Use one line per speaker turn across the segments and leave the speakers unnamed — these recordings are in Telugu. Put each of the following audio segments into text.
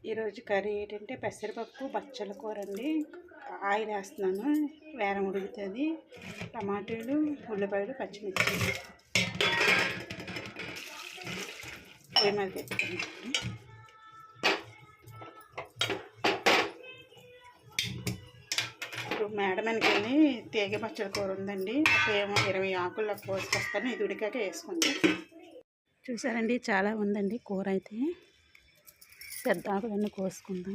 ఈరోజు కర్రీ ఏంటంటే పెసరపప్పు బచ్చల కూర అండి. ఆయిల్ వేస్తున్నాను, వేరం ఉడుకుతుంది. టమాటాలు, ఉల్లిపాయలు, పచ్చిమిర్చి పొయ్యి మీద పెట్టుకుంటాను. ఇప్పుడు మేడమనికి వెళ్ళి తీగ బచ్చల కూర ఉందండి. ఏమో 20 ఆకుల్లో కోసుకొస్తాను. ఇది ఉడికాక వేసుకుంటాం. చూసారండి, చాలా ఉందండి కూర అయితే. పెద్ద ఆకులన్నీ కోసుకుందాం.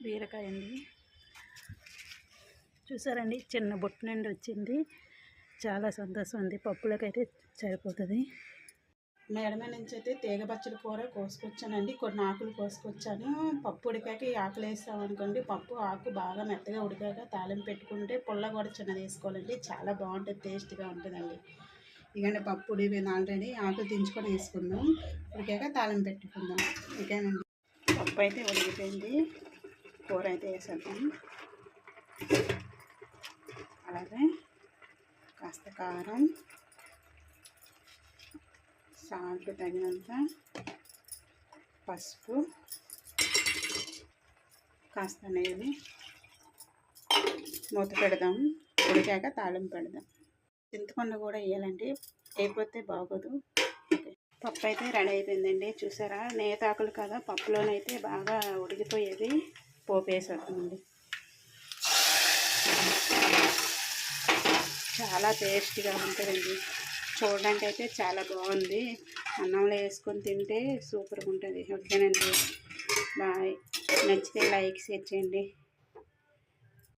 బీరకాయ అండి, చూసారండి చిన్న బొట్టు నుండి వచ్చింది. చాలా సంతోషం ఉంది. పప్పులకైతే సరిపోతుంది. మేడమ నుంచి అయితే తీగ బచ్చల కూర కోసుకొచ్చానండి. కొన్ని ఆకులు కోసుకొచ్చాను. పప్పు ఉడికాక ఈ ఆకులు వేసామనుకోండి, పప్పు ఆకు బాగా మెత్తగా ఉడికాక తాలింపు పెట్టుకుంటే పుల్ల కూడా చిన్నది వేసుకోవాలండి. చాలా బాగుంటుంది, టేస్ట్గా ఉంటుందండి. ఇకండి పప్పు ఉడిపోయింది ఆల్రెడీ. ఆకులు దించుకొని వేసుకుందాం. ఉడికాక తాలింపు పెట్టుకుందాం. ఇకేనండి, పప్పు అయితే ఉడికిపోయింది. కూర అయితే వేసేద్దాం. అలాగే కాస్త కారం, సాల్ట్ తగినంత, పసుపు, కాస్త నెయ్యి, మూత పెడదాం. ఉడికాక తాళింపు పెడదాం. చింతపండు కూడా వేయాలండి, అయిపోతే బాగోదు. పప్పు అయితే రెడీ అయిపోయిందండి. చూసారా, నేతాకులు కదా, పప్పులోనైతే బాగా ఉడికిపోయేది. పోపు వేసేద్దామండి. చాలా టేస్ట్గా ఉంటుందండి. చూడడానికి అయితే చాలా బాగుంది. అన్నంలో వేసుకొని తింటే సూపర్గా ఉంటుంది. ఓకేనండి, బాయ్. నచ్చితే లైక్ షేర్ చేయండి.